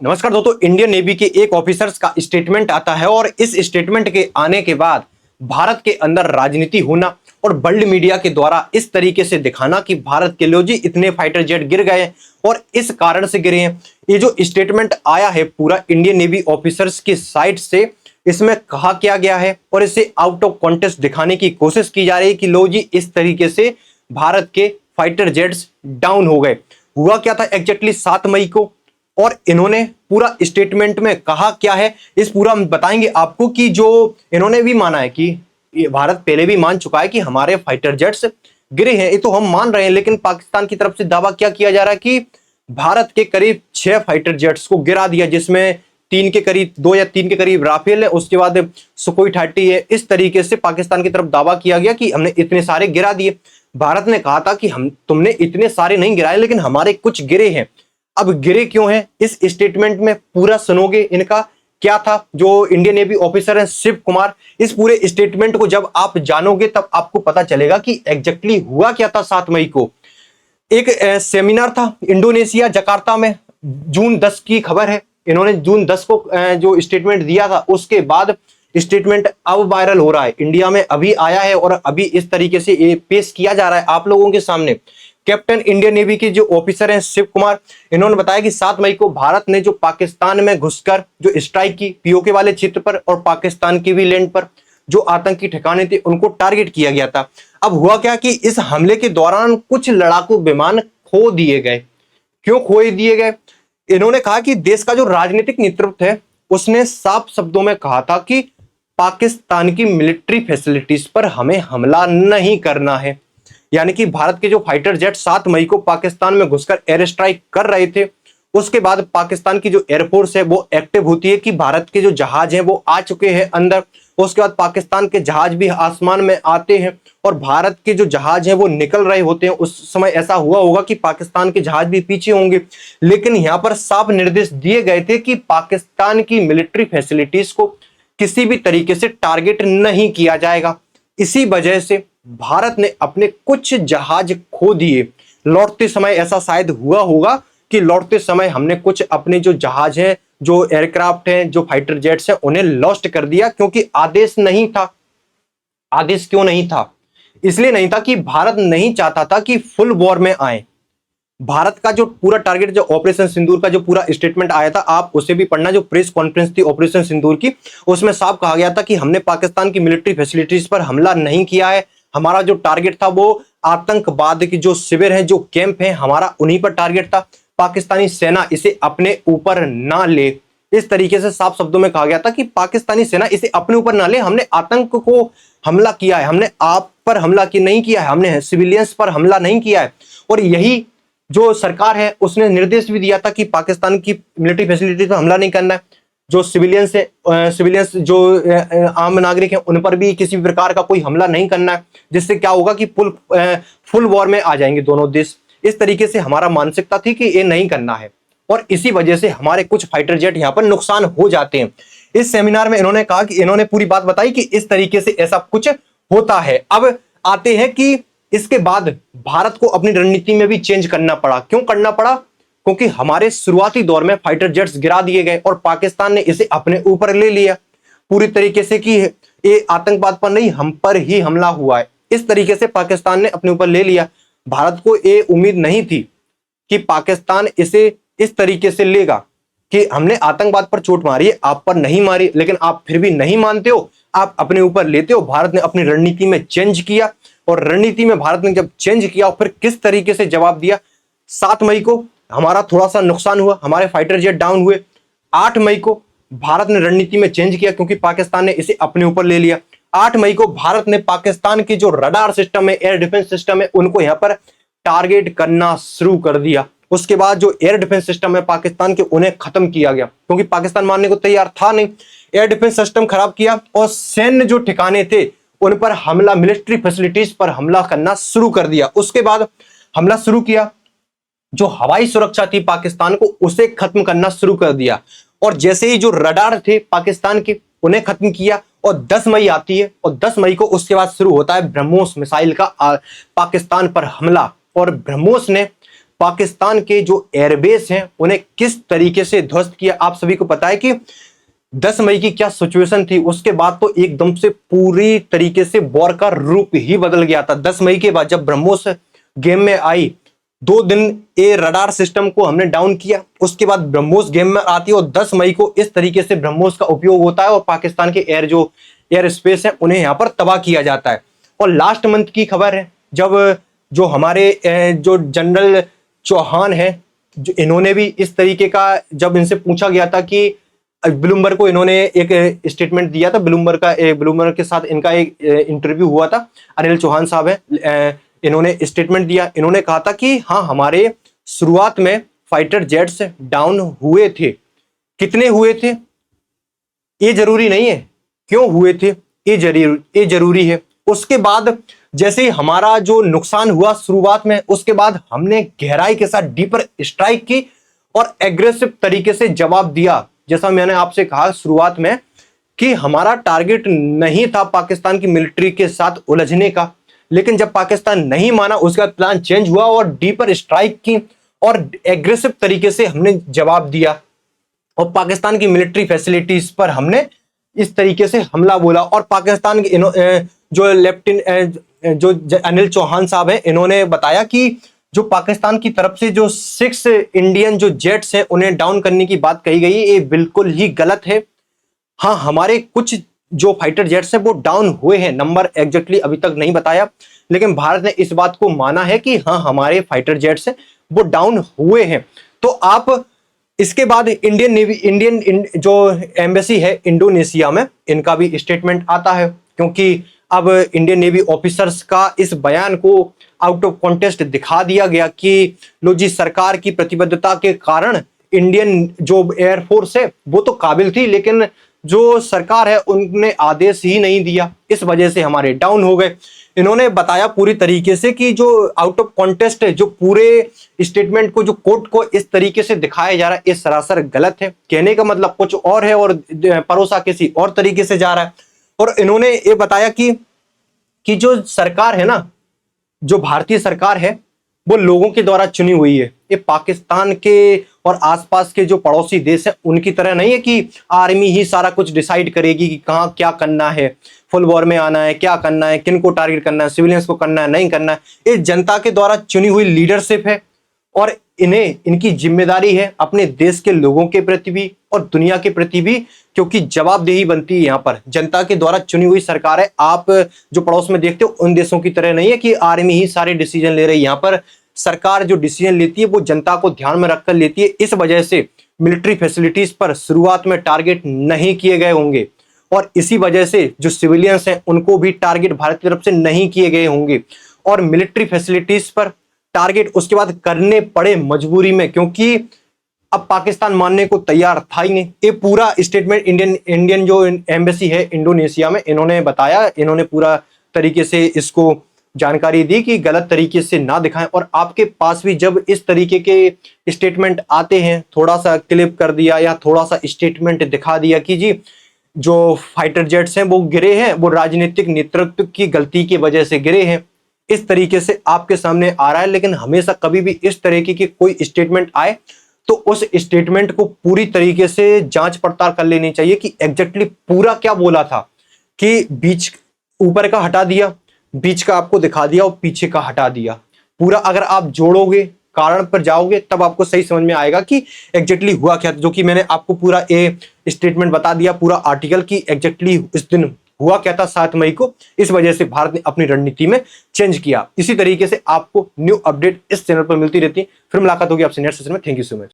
नमस्कार दोस्तों। Indian navy के एक ऑफिसर्स का स्टेटमेंट आता है और इस स्टेटमेंट के आने के बाद भारत के अंदर राजनीति होना और वर्ल्ड मीडिया के द्वारा इस तरीके से दिखाना कि भारत के लो जी इतने फाइटर जेट गिर गए हैं और इस कारण से गिरे हैं। ये जो स्टेटमेंट आया है पूरा इंडियन नेवी ऑफिसर्स की साइड से, इसमें कहा क्या गया है और इसे आउट ऑफ कॉन्टेक्स्ट दिखाने की कोशिश की जा रही है कि लो जी इस तरीके से भारत के फाइटर जेट्स डाउन हो गए। हुआ क्या था एग्जैक्टली 7 मई को और इन्होंने पूरा स्टेटमेंट में कहा क्या है इस पूरा हम बताएंगे आपको कि जो इन्होंने भी माना है कि भारत पहले भी मान चुका है कि हमारे फाइटर जेट्स गिरे हैं, ये तो हम मान रहे हैं, लेकिन पाकिस्तान की तरफ से दावा क्या किया जा रहा है कि भारत के करीब 6 फाइटर जेट्स को गिरा दिया, जिसमें 3 के करीब 2 या 3 के करीब राफेल है, उसके बाद सुखोई 30 है। इस तरीके से पाकिस्तान की तरफ दावा किया गया कि हमने इतने सारे गिरा दिए। भारत ने कहा था कि तुमने इतने सारे नहीं गिराए लेकिन हमारे कुछ गिरे हैं। अब गिरे क्यों हैं इस स्टेटमेंट में पूरा सुनोगे इनका क्या था। जो इंडियन नेवी ऑफिसर हैं शिव कुमार, इस पूरे स्टेटमेंट को जब आप जानोगे तब आपको पता चलेगा कि एग्जैक्टली हुआ क्या था। 7 मई को एक सेमिनार था इंडोनेशिया जकार्ता में, जून 10 की खबर है। इन्होंने जून 10 को जो स्टेटमेंट दिया था उसके बाद स्टेटमेंट अब वायरल हो रहा है, इंडिया में अभी आया है और अभी इस तरीके से ये पेश किया जा रहा है आप लोगों के सामने। कैप्टन इंडियन नेवी के जो ऑफिसर हैं शिव कुमार, इन्होंने बताया कि 7 मई को भारत ने जो पाकिस्तान में घुसकर जो स्ट्राइक की पीओके वाले क्षेत्र पर और पाकिस्तान की भी लैंड पर जो आतंकी ठिकाने थे उनको टारगेट किया गया था। अब हुआ क्या कि इस हमले के दौरान कुछ लड़ाकू विमान खो दिए गए। क्यों खो दिए गए? इन्होंने कहा कि देश का जो राजनीतिक नेतृत्व है उसने साफ शब्दों में कहा था कि पाकिस्तान की मिलिट्री फैसिलिटीज पर हमें हमला नहीं करना है। यानी कि भारत के जो फाइटर जेट 7 मई को पाकिस्तान में घुसकर एयर स्ट्राइक कर रहे थे, उसके बाद पाकिस्तान की जो एयरफोर्स है वो एक्टिव होती है कि भारत के जो जहाज हैं वो आ चुके हैं अंदर। उसके बाद पाकिस्तान के जहाज भी आसमान में आते हैं और भारत के जो जहाज हैं वो निकल रहे होते हैं। उस समय ऐसा हुआ होगा कि पाकिस्तान के जहाज भी पीछे होंगे, लेकिन यहां पर साफ निर्देश दिए गए थे कि पाकिस्तान की मिलिट्री फैसिलिटीज को किसी भी तरीके से टारगेट नहीं किया जाएगा। इसी वजह से भारत ने अपने कुछ जहाज खो दिए। लौटते समय ऐसा शायद हुआ होगा कि लौटते समय हमने कुछ अपने जो जहाज हैं, जो एयरक्राफ्ट हैं, जो फाइटर जेट्स हैं, उन्हें लॉस्ट कर दिया क्योंकि आदेश नहीं था। आदेश क्यों नहीं था? इसलिए नहीं था कि भारत नहीं चाहता था कि फुल वॉर में आए। भारत का जो पूरा टारगेट, जो ऑपरेशन सिंदूर का जो पूरा स्टेटमेंट आया था, आप उसे भी पढ़ना, जो प्रेस कॉन्फ्रेंस थी ऑपरेशन सिंदूर की, उसमें साफ कहा गया था कि हमने पाकिस्तान की मिलिट्री फैसिलिटीज पर हमला नहीं किया है। हमारा जो टारगेट था वो आतंकवाद की जो शिविर है, जो कैंप है, हमारा उन्हीं पर टारगेट था। पाकिस्तानी सेना इसे अपने ऊपर ना ले, इस तरीके से साफ शब्दों में कहा गया था कि पाकिस्तानी सेना इसे अपने ऊपर ना ले। हमने आतंक को हमला किया है, हमने आप पर हमला की नहीं किया है, हमने सिविलियंस पर हमला नहीं किया है। और यही जो सरकार है उसने निर्देश भी दिया था कि पाकिस्तान की मिलिट्री फैसिलिटी पर हमला नहीं करना है। जो सिविलियंस है, सिविलियंस जो आम नागरिक हैं उन पर भी किसी भी प्रकार का कोई हमला नहीं करना है, जिससे क्या होगा कि फुल वॉर में आ जाएंगे दोनों देश। इस तरीके से हमारा मानसिकता थी कि ये नहीं करना है और इसी वजह से हमारे कुछ फाइटर जेट यहाँ पर नुकसान हो जाते हैं। इस सेमिनार में इन्होंने कहा कि इन्होंने पूरी बात बताई कि इस तरीके से ऐसा कुछ होता है। अब आते हैं कि इसके बाद भारत को अपनी रणनीति में भी चेंज करना पड़ा। क्यों करना पड़ा? क्योंकि हमारे शुरुआती दौर में फाइटर जेट्स गिरा दिए गए और पाकिस्तान ने इसे अपने ऊपर ले लिया पूरी तरीके से कि ये आतंकवाद पर नहीं, हम पर ही हमला हुआ है। इस तरीके से पाकिस्तान ने अपने ऊपर ले लिया। भारत को ये उम्मीद नहीं थी कि पाकिस्तान इसे इस तरीके से लेगा कि हमने आतंकवाद पर चोट मारी है, आप पर नहीं मारी, लेकिन आप फिर भी नहीं मानते हो, आप अपने ऊपर लेते हो। भारत ने अपनी रणनीति में चेंज किया और रणनीति में भारत ने जब चेंज किया फिर किस तरीके से जवाब दिया। 7 मई को हमारा थोड़ा सा नुकसान हुआ, हमारे फाइटर जेट डाउन हुए। 8 मई को भारत ने रणनीति में चेंज किया क्योंकि पाकिस्तान ने इसे अपने ऊपर ले लिया। 8 मई को भारत ने पाकिस्तान की जो रडार सिस्टम है, एयर डिफेंस सिस्टम है, उनको यहां पर टारगेट करना शुरू कर दिया। उसके बाद जो एयर डिफेंस सिस्टम है पाकिस्तान के, उन्हें खत्म किया गया क्योंकि पाकिस्तान मानने को तैयार था नहीं। एयर डिफेंस सिस्टम खराब किया और सैन्य जो ठिकाने थे उन पर हमला, मिलिट्री फैसिलिटीज पर हमला करना शुरू कर दिया। उसके बाद हमला शुरू किया, जो हवाई सुरक्षा थी पाकिस्तान को उसे खत्म करना शुरू कर दिया और जैसे ही जो रडार थे पाकिस्तान के उन्हें खत्म किया। और 10 मई आती है और 10 मई को उसके बाद शुरू होता है ब्रह्मोस मिसाइल का पाकिस्तान पर हमला। और ब्रह्मोस ने पाकिस्तान के जो एयरबेस हैं उन्हें किस तरीके से ध्वस्त किया। आप सभी को पता है कि 10 मई की क्या सिचुएशन थी, उसके बाद तो एकदम से पूरी तरीके से वॉर का रूप ही बदल गया था। 10 मई के बाद जब ब्रह्मोस गेम में आई, 2 दिन ये रडार सिस्टम को हमने डाउन किया, उसके बाद ब्रह्मोस गेम में आती है और 10 मई को इस तरीके से ब्रह्मोस का उपयोग होता है और पाकिस्तान के एयर स्पेस है उन्हें यहाँ पर तबाह किया जाता है। और लास्ट मंथ की खबर है, जब जो हमारे जो जनरल चौहान है, जो इन्होंने भी इस तरीके का, जब इनसे पूछा गया था कि ब्लूमबर्ग को इन्होंने एक स्टेटमेंट दिया था, ब्लूमबर्ग के साथ इनका एक इंटरव्यू हुआ था, अनिल चौहान साहब है, इन्होंने स्टेटमेंट दिया। इन्होंने कहा था कि हाँ, हमारे शुरुआत में फाइटर जेट्स डाउन हुए थे। कितने हुए थे ये जरूरी नहीं है, क्यों हुए थे ये जरूरी है। उसके बाद जैसे हमारा जो नुकसान हुआ शुरुआत में, उसके बाद हमने गहराई के साथ डीपर स्ट्राइक की और एग्रेसिव तरीके से जवाब दिया। जैसा मैंने आपसे कहा शुरुआत में कि हमारा टारगेट नहीं था पाकिस्तान की मिलिट्री के साथ उलझने का, लेकिन जब पाकिस्तान नहीं माना उसका प्लान चेंज हुआ और डीपर स्ट्राइक की और एग्रेसिव तरीके से हमने जवाब दिया और पाकिस्तान की मिलिट्री फैसिलिटीज पर हमने इस तरीके से हमला बोला। और पाकिस्तान के जो अनिल चौहान साहब हैं, इन्होंने बताया कि जो पाकिस्तान की तरफ से जो 6 इंडियन जो जेट्स हैं उन्हें डाउन करने की बात कही गई है, ये बिल्कुल ही गलत है। हाँ, हमारे कुछ जो फाइटर जेट्स हैं वो डाउन हुए हैं, नंबर एग्जैक्टली अभी तक नहीं बताया, लेकिन भारत ने इस बात को माना है कि हाँ, हमारे फाइटर जेट्स हैं वो डाउन हुए हैं। तो आप इसके बाद इंडियन जो एम्बेसी है इंडोनेशिया में, इनका भी स्टेटमेंट आता है, क्योंकि अब इंडियन नेवी ऑफिसर्स का इस बयान को आउट ऑफ कॉन्टेक्स्ट दिखा दिया गया कि लो जी, सरकार की प्रतिबद्धता के कारण इंडियन जो एयरफोर्स है वो तो काबिल थी, लेकिन जो सरकार है उनने आदेश ही नहीं दिया, इस वजह से हमारे डाउन हो गए। इन्होंने बताया पूरी तरीके से कि जो आउट ऑफ कॉन्टेक्स्ट है, जो पूरे स्टेटमेंट को, जो कोर्ट को इस तरीके से दिखाया जा रहा है, ये सरासर गलत है। कहने का मतलब कुछ और है और परोसा किसी और तरीके से जा रहा है। और इन्होंने ये बताया कि जो सरकार है ना, जो भारतीय सरकार है वो लोगों के द्वारा चुनी हुई है। ये पाकिस्तान के और आसपास के जो पड़ोसी देश हैं उनकी तरह नहीं है कि आर्मी ही सारा कुछ डिसाइड करेगी कि कहाँ क्या करना है, फुल वॉर में आना है, क्या करना है, किन को टारगेट करना है, सिविलियंस को करना है, नहीं करना है। ये जनता के द्वारा चुनी हुई लीडरशिप है और इनकी जिम्मेदारी है अपने देश के लोगों के प्रति भी और दुनिया के प्रति भी, क्योंकि जवाबदेही बनती है। यहाँ पर जनता के द्वारा चुनी हुई सरकार है। आप जो पड़ोस में देखते हो उन देशों की तरह नहीं है कि आर्मी ही सारे डिसीजन ले रही है। यहाँ पर सरकार जो डिसीजन लेती है वो जनता को ध्यान में रखकर लेती है। इस वजह से मिलिट्री फैसिलिटीज पर शुरुआत में टारगेट नहीं किए गए होंगे और इसी वजह से जो सिविलियंस हैं उनको भी टारगेट भारत की तरफ से नहीं किए गए होंगे और मिलिट्री फैसिलिटीज पर टारगेट उसके बाद करने पड़े मजबूरी में, क्योंकि अब पाकिस्तान मानने को तैयार था ही नहीं। ये पूरा स्टेटमेंट इंडियन जो एम्बेसी है इंडोनेशिया में, इन्होंने बताया, इन्होंने पूरा तरीके से इसको जानकारी दी कि गलत तरीके से ना दिखाएं। और आपके पास भी जब इस तरीके के स्टेटमेंट आते हैं, थोड़ा सा क्लिप कर दिया या थोड़ा सा स्टेटमेंट दिखा दिया कि जी जो फाइटर जेट्स हैं वो गिरे हैं, वो राजनीतिक नेतृत्व की गलती की वजह से गिरे हैं, इस तरीके से आपके सामने आ रहा है। लेकिन हमेशा कभी भी इस तरीके की कोई स्टेटमेंट आए तो उस स्टेटमेंट को पूरी तरीके से जांच पड़ताल कर लेनी चाहिए कि एग्जैक्टली पूरा क्या बोला था, कि बीच ऊपर का हटा दिया, बीच का आपको दिखा दिया और पीछे का हटा दिया। पूरा अगर आप जोड़ोगे, कारण पर जाओगे, तब आपको सही समझ में आएगा कि एग्जैक्टली हुआ क्या था। जो कि मैंने आपको पूरा ए स्टेटमेंट बता दिया, पूरा आर्टिकल की एग्जैक्टली इस दिन हुआ क्या था 7 मई को। इस वजह से भारत ने अपनी रणनीति में चेंज किया। इसी तरीके से आपको न्यू अपडेट इस चैनल पर मिलती रहती है। फिर मुलाकात होगी आपसे नेक्स्ट सेशन में। Thank you so much.